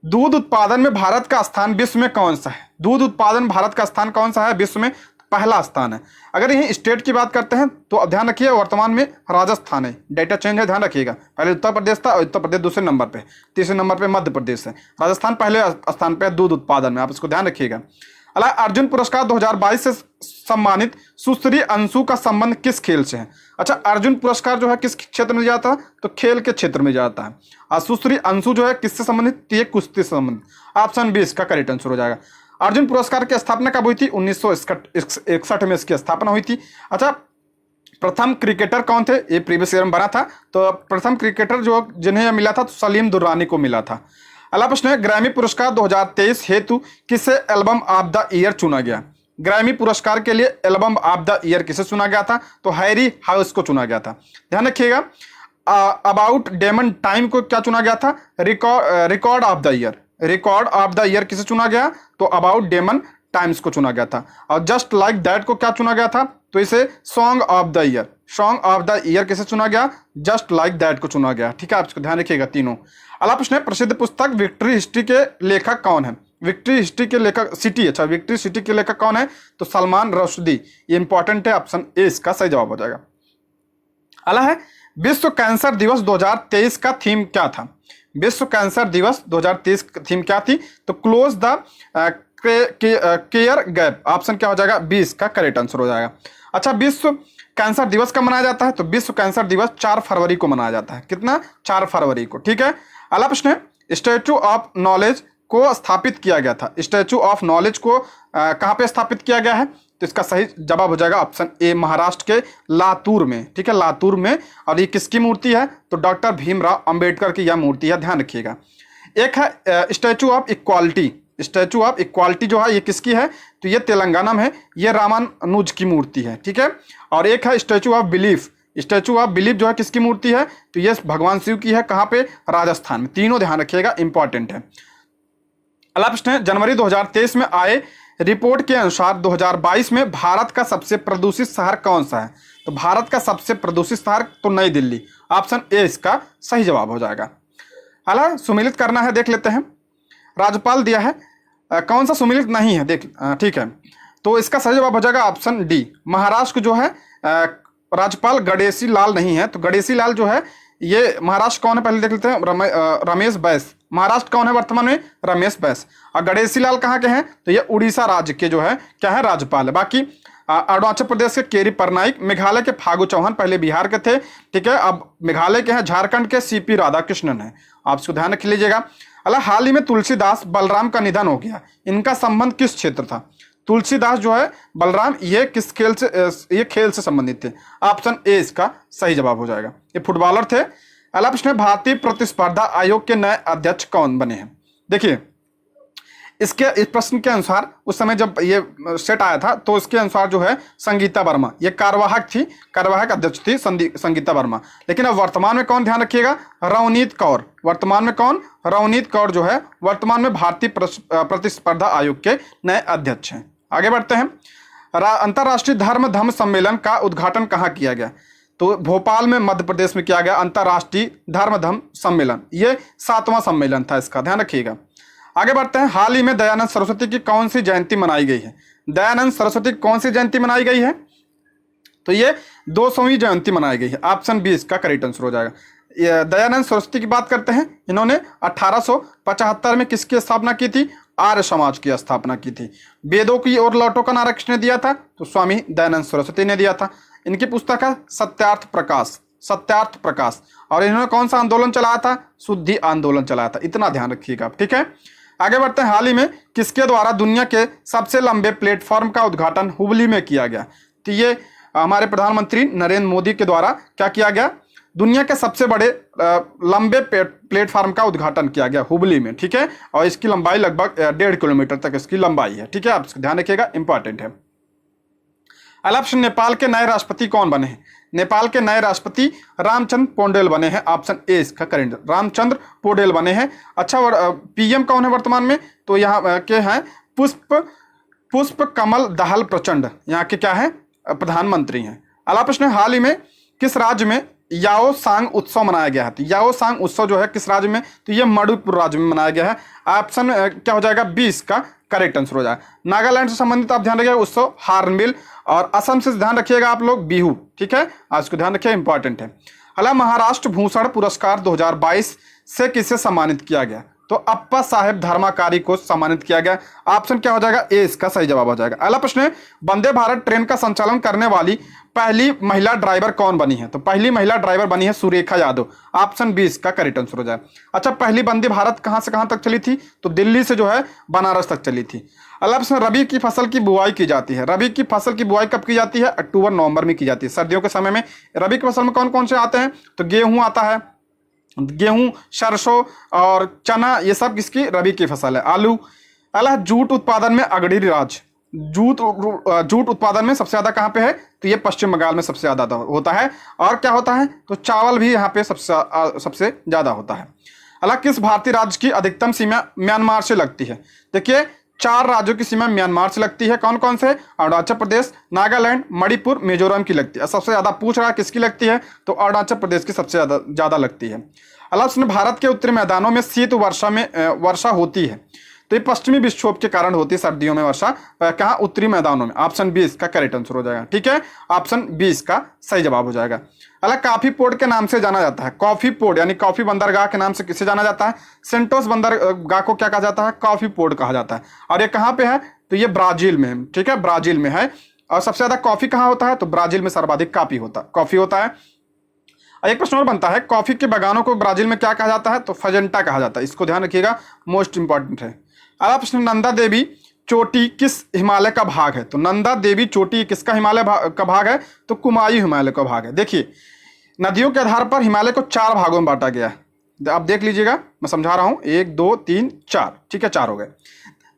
दूध उत्पादन में भारत का स्थान विश्व में कौन सा है, दूध उत्पादन भारत का स्थान कौन सा है विश्व में, पहला स्थान है। अगर यही स्टेट की बात करते हैं तो अब ध्यान रखिए, वर्तमान में राजस्थान है, डेटा चेंज है, ध्यान रखिएगा। पहले उत्तर प्रदेश था, और उत्तर प्रदेश दूसरे नंबर पे, तीसरे नंबर पे मध्य प्रदेश है, राजस्थान पहले स्थान पे दूध उत्पादन में, आप इसको ध्यान रखिएगा। अला, अर्जुन पुरस्कार 2022 से सम्मानित सुश्री अंशु का संबंध किस खेल से है। अच्छा, अर्जुन पुरस्कार जो है किस क्षेत्र में जाता है, तो खेल के क्षेत्र में जाता है। और सुश्री अंशु जो है किससे संबंधित, ये कुश्ती से संबंधित। ऑप्शन 20 का करेक्ट आंसर हो जाएगा। अर्जुन पुरस्कार की स्थापना कब हुई थी, 1961 में इसकी स्थापना हुई थी। अच्छा, प्रथम क्रिकेटर कौन थे, ये प्रीवियस ईयर में बना था, तो प्रथम क्रिकेटर जो जिन्हें यह मिला था तो सलीम दुर्रानी को मिला था। अगला प्रश्न है, ग्रैमी पुरस्कार 2023 हेतु किसे एल्बम ऑफ द ईयर चुना गया। ग्रैमी पुरस्कार के लिए एल्बम ऑफ द ईयर किसे चुना गया था, तो हैरी हाउस को चुना गया था। ध्यान रखिएगा। अबाउट डेमन टाइम को क्या चुना गया था, record of the year, record of the year किसे चुना गया, तो अबाउट डेमन टाइम्स को चुना गया था। और जस्ट लाइक दैट को क्या चुना गया था, तो इसे song of the year, song of the year किसे चुना गया, जस्ट लाइक दैट को चुना गया, ठीक है। आप इसको ध्यान रखिएगा तीनों। अगला प्रश्न है, प्रसिद्ध पुस्तक विक्ट्री हिस्ट्री के लेखक कौन है। विक्ट्री हिस्ट्री के लेखक सिटी, अच्छा विक्ट्री सिटी के लेखक कौन है, तो सलमान रुश्दी, ये इंपॉर्टेंट है, ऑप्शन ए इसका सही जवाब हो जाएगा। अगला है, विश्व कैंसर दिवस 2023 का थीम क्या था। विश्व कैंसर दिवस 2023 की थीम क्या थी, तो close the care gap. Option क्या हो जाएगा, 20 का करेक्ट आंसर हो जाएगा। अच्छा, विश्व कैंसर दिवस कब मनाया जाता है, तो विश्व कैंसर दिवस 4 फरवरी को मनाया जाता है। कितना, 4 फरवरी को, ठीक है। अगला प्रश्न है, स्टैचू ऑफ नॉलेज को स्थापित किया गया था। स्टैचू ऑफ नॉलेज को कहाँ पे स्थापित किया गया है, तो इसका सही जवाब हो जाएगा ऑप्शन ए, महाराष्ट्र के लातूर में, ठीक है, लातूर में। और ये किसकी मूर्ति है, तो डॉक्टर भीमराव अंबेडकर की यह मूर्ति है, ध्यान रखिएगा। एक है statue of equality, statue of equality जो है ये किसकी है, तो ये तेलंगाना में है, ये रामानुज की मूर्ति है, ठीक है। और एक है statue of belief, statue of belief जो है किसकी मूर्ति है, तो ये भगवान शिव की है, कहाँ पे, राजस्थान में। तीनों ध्यान रखिएगा, इंपॉर्टेंट है। अगला प्रश्न है, जनवरी 2023 में आए रिपोर्ट के अनुसार 2022 में भारत का सबसे प्रदूषित शहर कौन सा है? तो भारत का सबसे प्रदूषित शहर तो नई दिल्ली, ऑप्शन ए इसका सही जवाब हो जाएगा। अगला सुमेलित करना है, देख लेते हैं। राज्यपाल दिया है, कौन सा सुमेलित नहीं है, देख ठीक है, तो इसका सही जवाब हो जाएगा ऑप्शन डी। महाराष्ट्र जो है राज्यपाल गणेशी लाल नहीं है, तो गणेशी लाल जो है ये महाराष्ट्र कौन है पहले देख लेते हैं। रमेश बैस, महाराष्ट्र कौन है वर्तमान में? रमेश बैस। और गणेशी लाल कहाँ के हैं? तो ये उड़ीसा राज्य के जो है क्या है, राज्यपाल है। बाकी अरुणाचल प्रदेश के केरी परनाइक, मेघालय के फागू चौहान पहले बिहार के थे, ठीक है, अब मेघालय के हैं। झारखंड के सीपी राधाकृष्णन है, आप इसको ध्यान रख लीजिएगा। अल्लाह, हाल ही में तुलसीदास बलराम का निधन हो गया, इनका संबंध किस क्षेत्र था? तुलसीदास जो है बलराम, ये किस खेल से, ये खेल से संबंधित थे, ऑप्शन ए इसका सही जवाब हो जाएगा। ये फुटबॉलर थे। अगला प्रश्न है, भारतीय प्रतिस्पर्धा आयोग के नए अध्यक्ष कौन बने हैं? देखिए इस प्रश्न के अनुसार उस समय जब ये सेट आया था तो इसके अनुसार जो है संगीता वर्मा ये कार्यवाहक अध्यक्ष थी संगीता वर्मा। लेकिन अब वर्तमान में कौन, ध्यान रखिएगा, रवनीत कौर। वर्तमान में कौन? रवनीत कौर जो है वर्तमान में भारतीय प्रतिस्पर्धा आयोग के नए अध्यक्ष हैं। आगे बढ़ते हैं। अंतर्राष्ट्रीय धर्म सम्मेलन का उद्घाटन कहाँ किया गया? तो भोपाल में मध्य प्रदेश में किया गया अंतर्राष्ट्रीय धर्म सम्मेलन, ये 7वां सम्मेलन था इसका, ध्यान रखिएगा। आगे बढ़ते हैं। हाल ही में दयानंद सरस्वती की कौन सी जयंती मनाई गई है? दयानंद सरस्वती की कौन सी जयंती मनाई गई है? तो ये 200वीं जयंती मनाई गई है, ऑप्शन बी इसका करेक्ट आंसर हो जाएगा। दयानंद सरस्वती की बात करते हैं, इन्होंने 1875 में किसकी स्थापना की थी? आर्य समाज की स्थापना की थी। वेदों की ओर लौटो का नारा किसने दिया था? तो स्वामी दयानंद सरस्वती ने दिया था। इनकी पुस्तक है सत्यार्थ प्रकाश। और इन्होंने कौन सा आंदोलन चलाया था? शुद्धि आंदोलन चलाया था, इतना ध्यान रखिएगा आप, ठीक है। आगे बढ़ते हैं। हाल ही में किसके द्वारा दुनिया के सबसे लंबे प्लेटफॉर्म का उद्घाटन हुबली में किया गया? तो ये हमारे प्रधानमंत्री नरेंद्र मोदी के द्वारा क्या किया गया? दुनिया के सबसे बड़े लंबे प्लेटफॉर्म का उद्घाटन किया गया हुबली में, ठीक है। और इसकी लंबाई लगभग 1.5 किलोमीटर तक इसकी लंबाई है, ठीक है, आप इसको ध्यान रखिएगा, इंपॉर्टेंट है। अगला ऑप्शन, नेपाल के नए राष्ट्रपति कौन बने हैं? नेपाल के नए राष्ट्रपति रामचंद्र पौडेल बने हैं, ऑप्शन ए इसका करेक्ट, रामचंद्र पौडेल बने हैं। अच्छा, पीएम कौन है वर्तमान में? तो यहाँ के हैं पुष्प कमल दाहाल प्रचंड, यहाँ के क्या है? प्रधानमंत्री हैं। अगला प्रश्न, हाल ही में किस राज्य में याओ सांग उत्सव मनाया गया है? तो याओ सांग उत्सव जो है किस राज्य में? तो ये मणिपुर राज्य में मनाया गया है, ऑप्शन क्या हो जाएगा? बी इसका करेक्ट आंसर हो जाएगा। नागालैंड से संबंधित आप ध्यान रखिएगा उत्सव हार्नबिल, और असम से ध्यान रखिएगा आप लोग बिहू, ठीक है, आज को ध्यान रखिए, इंपॉर्टेंट है। अगला, महाराष्ट्र भूषण पुरस्कार 2022 से किसे सम्मानित किया गया? तो अप्पा साहेब धर्माकारी को सम्मानित किया गया, ऑप्शन क्या हो जाएगा? ए इसका सही जवाब हो जाएगा। अगला प्रश्न है, वंदे भारत ट्रेन का संचालन करने वाली पहली महिला ड्राइवर कौन बनी है? तो पहली महिला ड्राइवर बनी है सुरेखा यादव, ऑप्शन बी इसका करेक्ट आंसर हो जाएगा। अच्छा, पहली वंदे भारत कहां से कहां तक चली थी? तो दिल्ली से जो है बनारस तक चली थी। अगला प्रश्न, रबी की फसल की बुआई की जाती है। रबी की फसल की बुआई कब की जाती है? अक्टूबर नवंबर में की जाती है, सर्दियों के समय में। रबी की फसल में कौन कौन से आते हैं? तो गेहूं आता है, गेहूं, सरसों और चना, ये सब किसकी? रबी की फसल है। आलू। अगला, जूट उत्पादन में अग्रणी राज्य, जूट उत्पादन में सबसे ज्यादा कहां पे है? तो ये पश्चिम बंगाल में सबसे ज्यादा होता है। और क्या होता है? तो चावल भी यहाँ पे सबसे ज्यादा होता है। अगला, किस भारतीय राज्य की अधिकतम सीमा म्यांमार से लगती है? देखिए 4 राज्यों की सीमा म्यांमार से लगती है, कौन कौन से? अरुणाचल प्रदेश, नागालैंड, मणिपुर, मिजोरम की लगती है। सबसे ज्यादा पूछ रहा है किसकी लगती है? तो अरुणाचल प्रदेश की सबसे ज्यादा लगती है। अगला प्रश्न, भारत के उत्तरी मैदानों में शीत वर्षा होती है, तो ये पश्चिमी विक्षोभ के कारण होती है सर्दियों में वर्षा, कहाँ? उत्तरी मैदानों में, ऑप्शन बी इसका करेक्ट आंसर हो जाएगा, ठीक है, ऑप्शन बी इसका सही जवाब हो जाएगा। अगला, कॉफी पोर्ट के नाम से जाना जाता है, कॉफी पोर्ट यानी कॉफी बंदरगाह के नाम से किसे जाना जाता है? सेंटोस बंदरगाह को क्या कहा जाता है? कॉफी पोर्ट कहा जाता है। और ये कहाँ पे है? तो ये ब्राजील में है, ठीक है, ब्राजील में है। और सबसे ज्यादा कॉफी कहाँ होता है? तो ब्राजील में सर्वाधिक कॉफी होता है। एक प्रश्न और बनता है, कॉफी के बागानों को ब्राजील में क्या कहा जाता है? तो फजेंटा कहा जाता है, इसको ध्यान रखिएगा, मोस्ट इंपॉर्टेंट है। अगला प्रश्न, नंदा देवी चोटी किस हिमालय का भाग है? तो नंदा देवी चोटी किसका हिमालय का भाग है? तो कुमायूं हिमालय का भाग है। देखिए नदियों के आधार पर हिमालय को 4 भागों में बांटा गया है, आप देख लीजिएगा, मैं समझा रहा हूं, 1 2 3 4, ठीक है, 4 हो गए।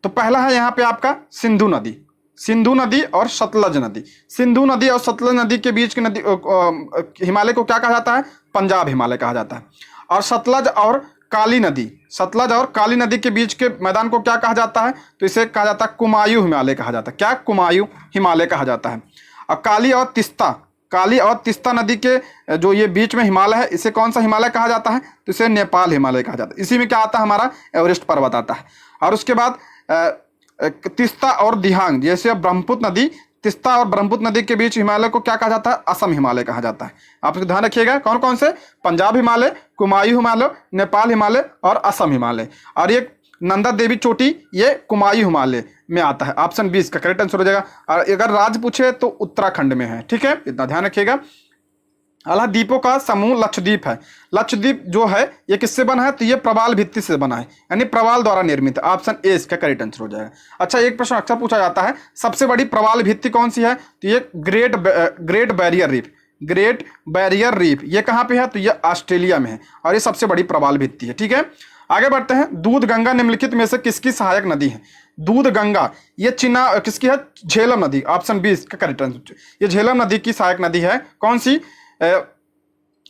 तो पहला है यहाँ पे आपका सिंधु नदी और सतलज नदी। सिंधु नदी और सतलज नदी के बीच की नदी हिमालय को क्या कहा जाता है? पंजाब हिमालय कहा जाता है। और सतलज और काली नदी, सतलज और काली नदी के बीच के मैदान को क्या कहा जाता है? तो इसे कहा जाता है कुमायूं हिमालय कहा जाता है। क्या? कुमायूं हिमालय कहा जाता है। और काली और तिस्ता नदी के जो ये बीच में हिमालय है, इसे कौन सा हिमालय कहा जाता है? तो इसे नेपाल हिमालय कहा जाता है। इसी में क्या आता है? हमारा एवरेस्ट पर्वत आता है। और उसके बाद तिस्ता और दिहांग, जैसे ब्रह्मपुत्र नदी, तिस्ता और ब्रह्मपुत्र नदी के बीच हिमालय को क्या कहा जाता है? असम हिमालय कहा जाता है। आप इसको ध्यान रखिएगा, कौन कौन से? पंजाब हिमालय, कुमायूं हिमालय, नेपाल हिमालय और असम हिमालय। और ये नंदा देवी चोटी, ये कुमायूं हिमालय में आता है। ऑप्शन 20 का करेक्ट आंसर हो जाएगा। और अगर राज्य पूछे तो उत्तराखंड में है। ठीक है, इतना ध्यान रखिएगा। अगला द्वीपों का समूह लक्षद्वीप है। लक्षद्वीप जो है ये किससे बना है? तो ये प्रवाल भित्ति से बना है, यानी प्रवाल द्वारा निर्मित है। ऑप्शन ए इसका करेक्ट आंसर हो जाएगा। अच्छा, एक प्रश्न अक्सर पूछा जाता है, सबसे बड़ी प्रवाल भित्ति कौन सी है? तो ये great barrier reef. Great barrier reef ये कहाँ पे है? तो ये ऑस्ट्रेलिया में है और ये सबसे बड़ी प्रवाल भित्ति है। ठीक है, आगे बढ़ते हैं। दूध गंगा निम्नलिखित में से किसकी सहायक नदी है? दूध गंगा ये किसकी है? झेलम नदी। ऑप्शन 20 का करेक्ट आंसर। ये झेलम नदी की सहायक नदी है। कौन सी?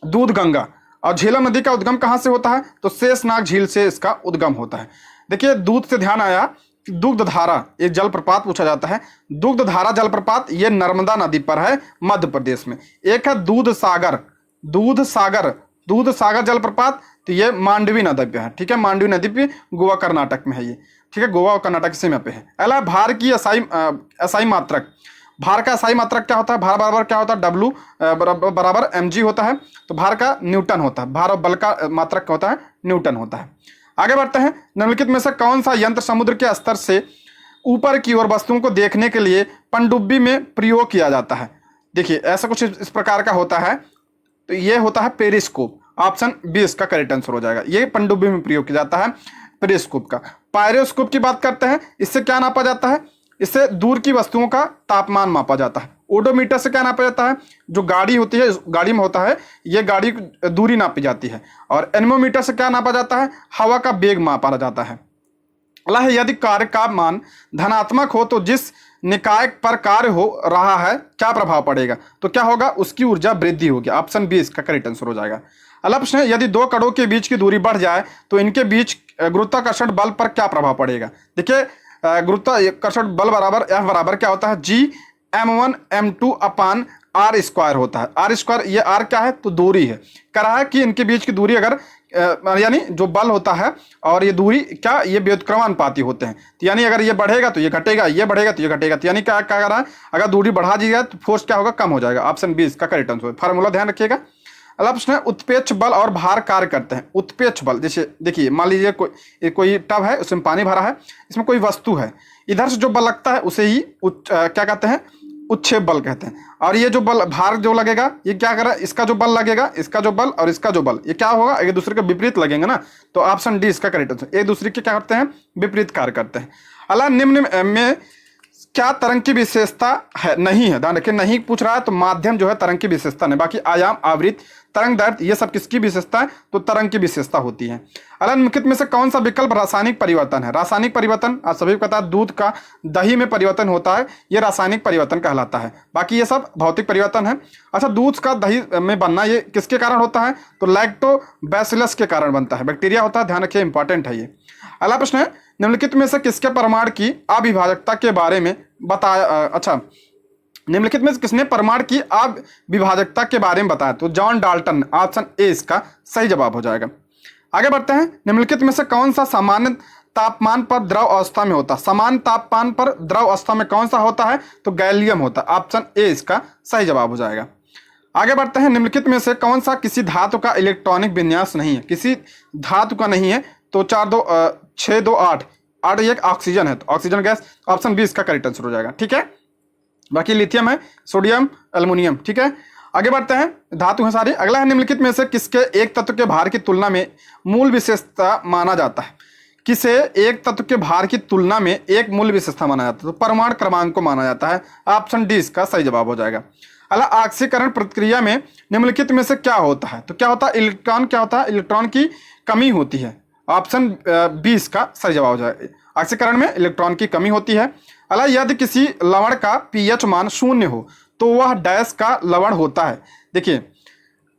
दूध गंगा। और झेलम नदी का उद्गम कहां से होता है? तो शेषनाग झील से इसका उद्गम होता है। देखिए, दूध से ध्यान आया कि दुग्धधारा एक जलप्रपात पूछा जाता है। दुग्धधारा जलप्रपात ये नर्मदा नदी पर है, मध्य प्रदेश में। एक है दूध सागर जलप्रपात, तो ये मांडवी नदी पे है। ठीक है, मांडवी नदी पे, गोवा कर्नाटक में है ये। ठीक है, गोवा और कर्नाटक सीमा पे है। अगला, भार की असाई मात्रक। भार का असाई मात्रक क्या होता है? भार बराबर क्या होता है? W बराबर mg होता है। तो भार का न्यूटन होता है। भार और बल का मात्रक होता है न्यूटन होता है। आगे बढ़ते हैं। निम्नलिखित में से कौन सा यंत्र समुद्र के स्तर से ऊपर की ओर वस्तुओं को देखने के लिए पनडुब्बी में प्रयोग किया जाता है? देखिए, ऐसा कुछ इस प्रकार का होता है। तो ये होता है पेरिस्कोप। ऑप्शन 20 का करेक्ट आंसर हो जाएगा। ये पनडुब्बी में प्रयोग किया जाता है पेरिस्कोप का। पायरोस्कोप की बात करते हैं, इससे क्या नापा जाता है? इससे दूर की वस्तुओं का तापमान मापा जाता है। ओडोमीटर से क्या नापा जाता है? जो गाड़ी होती है, गाड़ी में होता है, ये गाड़ी दूरी नापी जाती है। और एनेमोमीटर से क्या नापा जाता है? हवा का वेग मापा जाता है। अगला है, यदि कार्य का मान धनात्मक हो तो जिस निकाय पर कार्य हो रहा है क्या प्रभाव पड़ेगा? तो क्या होगा? उसकी ऊर्जा वृद्धि होगी। ऑप्शन 20 का करेक्ट आंसर हो जाएगा। अगला प्रश्न है, यदि दो कणों के बीच की दूरी बढ़ जाए तो इनके बीच गुरुत्वाकर्षण बल पर क्या प्रभाव पड़ेगा? देखिए, गुरुत्वाकर्षण बल बराबर F बराबर क्या होता है? G(m1m2/r² होता है। r², ये r क्या है? तो दूरी है। कह रहा है कि इनके बीच की दूरी अगर यानी जो बल होता है और ये दूरी क्या, ये व्युत्क्रमानुपाती होते हैं। तो यानी अगर ये बढ़ेगा तो ये घटेगा, ये बढ़ेगा तो ये घटेगा। तो यानी क्या कह रहा है? अगर दूरी बढ़ा दी जाए तो फोर्स क्या होगा? कम हो जाएगा। ऑप्शन 20 का करेक्ट आंसर। फार्मूला ध्यान रखिएगा। अगला प्रश्न है, उत्पेक्ष बल और भार कार्य करते हैं। उत्पेक्ष बल, जैसे देखिए, मान लीजिए कोई टब है, उसमें पानी भरा है, इसमें कोई वस्तु है, इधर से जो बल लगता है उसे ही क्या कहते हैं? उत्क्षेप बल कहते हैं। और ये जो बल, भार जो लगेगा, ये क्या कर रहा है? इसका जो बल लगेगा, इसका जो बल और इसका जो बल, ये क्या होगा? एक दूसरे के विपरीत लगेंगे ना। तो ऑप्शन डी इसका करेक्ट आंसर। एक दूसरे के क्या करते हैं? विपरीत कार्य करते हैं। अगला, निम्न में क्या तरंग की विशेषता है? नहीं है, ध्यान रखिए, नहीं पूछ रहा है तो माध्यम जो है तरंग की विशेषता नहीं। बाकी आयाम, आवृत्ति, तरंग दैर्घ्य, ये सब किसकी विशेषता है? तो तरंग की विशेषता होती है। अगला, निम्नलिखित में से कौन सा विकल्प रासायनिक परिवर्तन है? रासायनिक परिवर्तन आप सभी को पता है, दूध का दही में परिवर्तन होता है, ये रासायनिक परिवर्तन कहलाता है। बाकी ये सब भौतिक परिवर्तन है। अच्छा, दूध का दही में बनना ये किसके कारण होता है? तो लैक्टोबैसिलस के कारण बनता है, बैक्टीरिया होता है। ध्यान रखिए, इंपॉर्टेंट है ये। अगला प्रश्न है, निम्नलिखित में से किसके परमाणु की अविभाजकता के बारे में बताया? अच्छा, निम्नलिखित में किसने परमाणु की अविभाजकता के बारे में बताया? तो जॉन डाल्टन। ऑप्शन ए इसका सही जवाब हो जाएगा। आगे बढ़ते हैं। निम्नलिखित में से कौन सा सामान्य तापमान पर द्रव अवस्था में होता है? सामान्य तापमान पर द्रव अवस्था में कौन सा होता है? तो गैलियम होता है। ऑप्शन ए इसका सही जवाब हो जाएगा। आगे बढ़ते हैं। निम्नलिखित में से कौन सा किसी धातु का इलेक्ट्रॉनिक विन्यास नहीं है? किसी धातु का नहीं है। तो 628 एक ऑक्सीजन है, तो ऑक्सीजन गैस। ऑप्शन 20 का करेक्ट आंसर हो जाएगा। ठीक है, बाकी लिथियम है, सोडियम, एल्युमिनियम। ठीक है, आगे बढ़ते हैं। धातु है सारी। अगला है, निम्नलिखित में से किसके एक तत्व के भार की तुलना में मूल विशेषता माना जाता है? किसे एक तत्व के भार की तुलना में एक मूल विशेषता माना जाता है? तो परमाणु क्रमांक को माना जाता है। ऑप्शन डी इसका सही जवाब हो जाएगा। अगला, ऑक्सीकरण प्रक्रिया में निम्नलिखित में से क्या होता है? तो क्या होता है? इलेक्ट्रॉन क्या होता है? इलेक्ट्रॉन की कमी होती है। ऑप्शन 20 का सही जवाब हो जाएगा। ऑक्सीकरण में इलेक्ट्रॉन की कमी होती है। अगला, यदि किसी लवण का पीएच मान 0 हो तो वह डैश का लवण होता है। देखिए,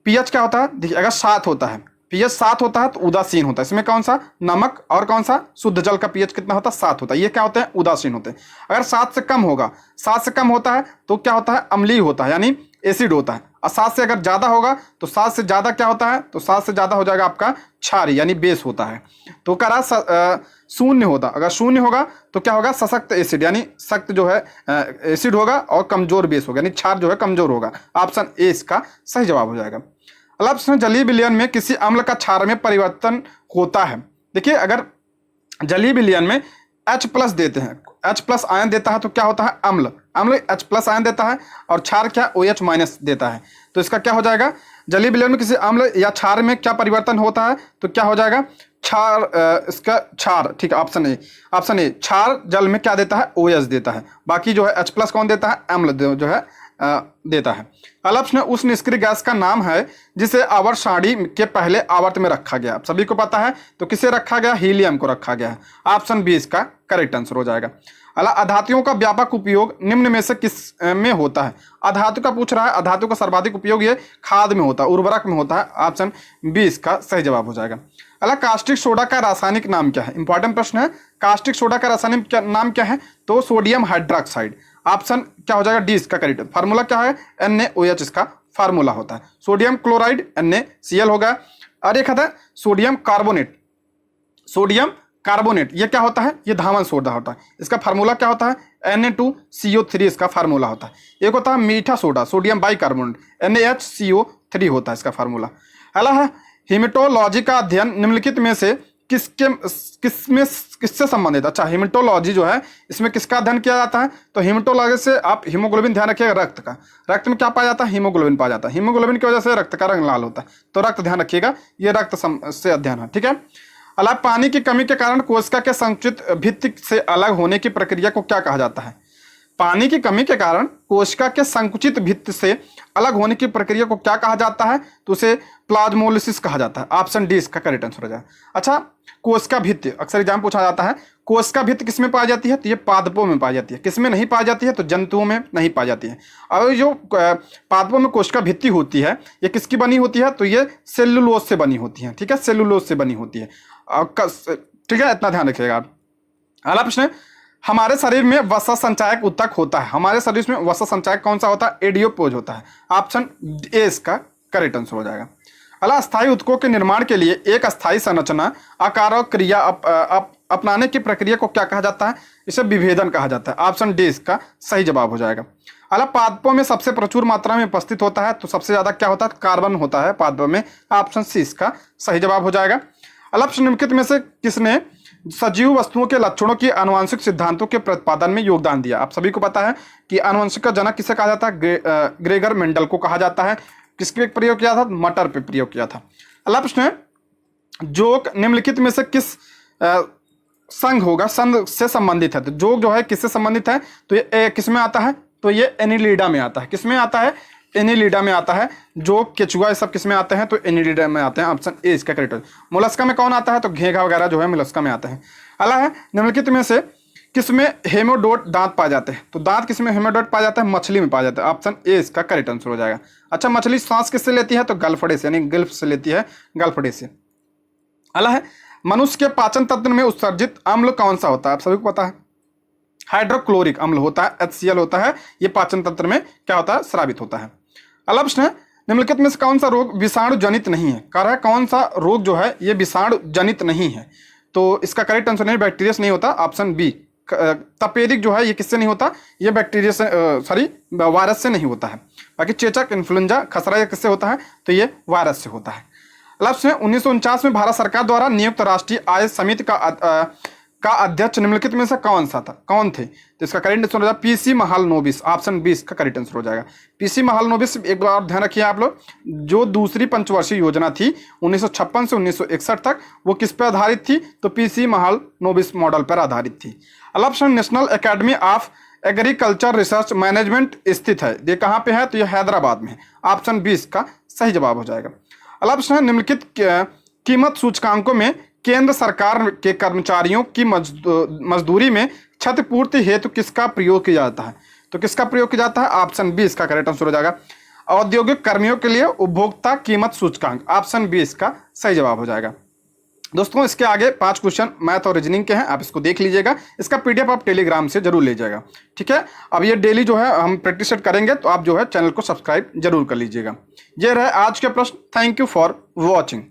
पीएच क्या होता है? देखिए, अगर 7 होता है, पीएच 7 होता है तो उदासीन होता है। इसमें कौन सा, नमक और कौन सा, शुद्ध जल का पीएच कितना होता है, 7 होता है। ये क्या होते हैं, उदासीन होते हैं। अगर 7 से कम होगा, 7 से कम होता है तो क्या होता है, अम्लीय होता है यानी एसिड होता है। और 7 से अगर ज्यादा होगा तो 7 से ज्यादा क्या होता है, तो 7 से ज्यादा हो जाएगा आपका क्षारीय यानी बेस होता है। तो कह रहा शून्य होता, अगर शून्य होगा तो क्या होगा, सशक्त एसिड यानी सख्त जो है एसिड होगा और कमजोर बेस होगा यानी क्षार जो है कमजोर होगा। ऑप्शन ए इसका सही जवाब हो जाएगा। अगला प्रश्न, जलीय विलयन में किसी अम्ल का क्षार में परिवर्तन होता है। देखिए अगर जलीय विलयन में H+ देते हैं, H+ आयन देता है तो क्या होता है, अम्ल, अम्ल H+ आयन देता है और क्षार क्या, OH- देता है। तो इसका क्या हो जाएगा, जलीय विलयन में किसी अम्ल या क्षार में क्या परिवर्तन होता है, तो क्या हो जाएगा, क्षार, इसका क्षार, ठीक है, ऑप्शन ए क्षार जल में क्या देता है, OH देता है। बाकी जो है H+ कौन देता है, अम्ल जो है देता है। अगला प्रश्न, उस निष्क्रिय गैस का नाम है जिसे आवर्त सारणी के पहले आवर्त में रखा गया। आप सभी को पता है, तो किसे रखा गया, हीलियम को रखा गया है। ऑप्शन बी इसका करेक्ट आंसर हो जाएगा। अगला, अधातुओं का व्यापक उपयोग निम्न में से किस में होता है। अधातु का पूछ रहा है, अधातु का सर्वाधिक उपयोग ये खाद में होता है, उर्वरक में होता है। ऑप्शन बी इसका सही जवाब हो जाएगा। अगला, कास्टिक सोडा का रासायनिक नाम क्या है। इंपॉर्टेंट प्रश्न है, कास्टिक सोडा का रासायनिक नाम क्या है, तो सोडियम हाइड्रोक्साइड। ऑप्शन क्या हो जाएगा, डी इसका करेक्ट। फार्मूला क्या है, NaOH इसका फार्मूला होता है। सोडियम क्लोराइड NaCl होगा। और एक आता है सोडियम कार्बोनेट, सोडियम कार्बोनेट ये क्या होता है, ये धावन सोडा होता है। इसका फार्मूला क्या होता है, Na2CO3 इसका फार्मूला होता है। एक होता है मीठा सोडा, सोडियम बाइकार्बोनेट, NaHCO3 होता है इसका फार्मूला। अगला है, हेमेटोलॉजी का अध्ययन निम्नलिखित में से किससे संबंधित। अच्छा, हेमेटोलॉजी जो है इसमें किसका अध्ययन किया जाता है, तो हेमेटोलॉजी से आप हीमोग्लोबिन ध्यान रखिएगा, रक्त का, रक्त में क्या पाया जाता है, हीमोग्लोबिन पाया जाता है। हीमोग्लोबिन की वजह से रक्त का रंग लाल होता है, तो रक्त ध्यान रखिएगा, ये रक्त से अध्ययन है, ठीक है। अलावा, पानी की कमी के कारण कोशिका के संकुचित भित्ति से अलग होने की प्रक्रिया को क्या कहा जाता है। पानी की कमी के कारण कोशिका के संकुचित भित्ति से अलग होने की प्रक्रिया को क्या कहा जाता है, तो उसे प्लाज्मोलिसिस कहा जाता है। ऑप्शन डी इसका करेक्ट आंसर हो जाए। अच्छा, कोशिका भित्ति अक्सर एग्जाम पूछा जाता है, कोशिका भित्ति किसमें पाई जाती है, तो ये पादपों में पाई जाती है। किसमें नहीं पाई जाती है, तो जंतुओं में नहीं पाई जाती है। और जो पादपों में कोशिका भित्ति होती है ये किसकी बनी होती है, तो ये सेलुलोज से बनी होती है, ठीक है, सेलुलोज से बनी होती है, ठीक है, इतना ध्यान रखिएगा आप। अगला प्रश्न, हमारे शरीर में वसा संचायक ऊतक होता है। हमारे शरीर में वसा संचायक कौन सा होता है, एडियोपोज होता है। ऑप्शन ए इसका करेक्ट आंसर हो जाएगा। अगला, अस्थायी ऊतकों के निर्माण के लिए एक अस्थायी संरचना, आकार और क्रिया अपनाने की प्रक्रिया को क्या कहा जाता है, इसे विभेदन कहा जाता है। ऑप्शन डी इसका सही जवाब हो जाएगा। अगला, पादपों में सबसे प्रचुर मात्रा में उपस्थित होता है, तो सबसे ज्यादा क्या होता है, कार्बन होता है पादपों में। ऑप्शन सी इसका सही जवाब हो जाएगा। अगला, निम्नलिखित में से किसने सजीव वस्तुओं के लक्षणों की आनुवंशिक सिद्धांतों के प्रतिपादन में योगदान दिया। आप सभी को पता है कि आनुवंशिक का जनक किसे कहा जाता है, ग्रेगर मेंडल को कहा जाता है। किसके प्रयोग किया था, मटर पे प्रयोग किया था। अगला प्रश्न है, जोक निम्नलिखित में से किस संघ होगा, संघ से संबंधित है। तो जोक जो है किससे संबंधित है, तो ये किसमें आता है, तो ये एनिलिडा में आता है। किसमें आता है, एनिलिडा में आता है। जोक, केचुआ ये सब किसमें आते हैं, तो एनिलिडा में आते हैं। ऑप्शन ए इसका करेक्ट है। मोलस्का में कौन आता है, तो घेघा वगैरह जो है मोलस्का में आते हैं। अगला है, निम्नलिखित में से किसमें हेमोडोट दांत पाए जाते हैं। तो दांत किसमें हेमोडोट पाया जाता है, मछली में पाया जाता है। ऑप्शन ए इसका करेक्ट आंसर हो जाएगा। अच्छा, मछली सांस किससे लेती है, तो गलफड़े से, यानी गिल्फ से लेती है, गलफड़े से। अगला है, मनुष्य के पाचन तंत्र में उत्सर्जित अम्ल कौन सा होता है। आप सभी को पता है, हाइड्रोक्लोरिक अम्ल होता है, HCl होता है। ये पाचन तंत्र में क्या होता है, स्रावित होता है। अगला प्रश्न है, निम्नलिखित में से कौन सा रोग विषाणु जनित नहीं है। कह रहा है कौन सा रोग जो है ये विषाणु जनित नहीं है, तो इसका करेक्ट आंसर नहीं, बैक्टीरिया से नहीं होता। ऑप्शन बी, तपेदिक जो है ये किससे नहीं होता, ये बैक्टीरिया से वायरस से नहीं होता है। बाकी चेचक, इन्फ्लुएंजा, खसरा ये किससे होता है, तो ये वायरस से होता है। लक्ष्य 1949 में भारत सरकार द्वारा नियुक्त राष्ट्रीय आय समिति का अध्यक्ष निम्नलिखित में से कौन सा था, कौन थे, तो इसका करेक्ट आंसर हो जाएगा PC महालनोबिस। ऑप्शन बी इसका करेक्ट आंसर हो जाएगा। PC महालनोबिस, एक बार ध्यान रखिए आप लोग, जो दूसरी पंचवर्षीय योजना थी 1956 से 1961 तक, वो किस पर आधारित थी, तो PC महालनोबिस मॉडल पर आधारित थी। अगला प्रश्न, national academy of agriculture research management स्थित है, ये कहाँ पे है, तो ये हैदराबाद में है। ऑप्शन बी इसका सही जवाब हो जाएगा। अगला प्रश्न है, निम्नलिखित कीमत सूचकांकों में केंद्र सरकार के कर्मचारियों की मजदूरी में क्षतिपूर्ति हेतु किसका प्रयोग किया जाता है, तो किसका प्रयोग किया जाता है। ऑप्शन बी इसका करेक्ट आंसर हो जाएगा। औद्योगिक कर्मियों के लिए उपभोक्ता कीमत सूचकांक, ऑप्शन बी इसका सही जवाब हो जाएगा। दोस्तों इसके आगे 5 क्वेश्चन मैथ और रीजनिंग के हैं, आप इसको देख लीजिएगा। इसका पीडीएफ आप टेलीग्राम से जरूर ले जाएगा, ठीक है। अब ये डेली जो है हम प्रैक्टिस सेट करेंगे, तो आप जो है चैनल को सब्सक्राइब जरूर कर लीजिएगा। ये रहे आज के प्रश्न। Thank you for watching.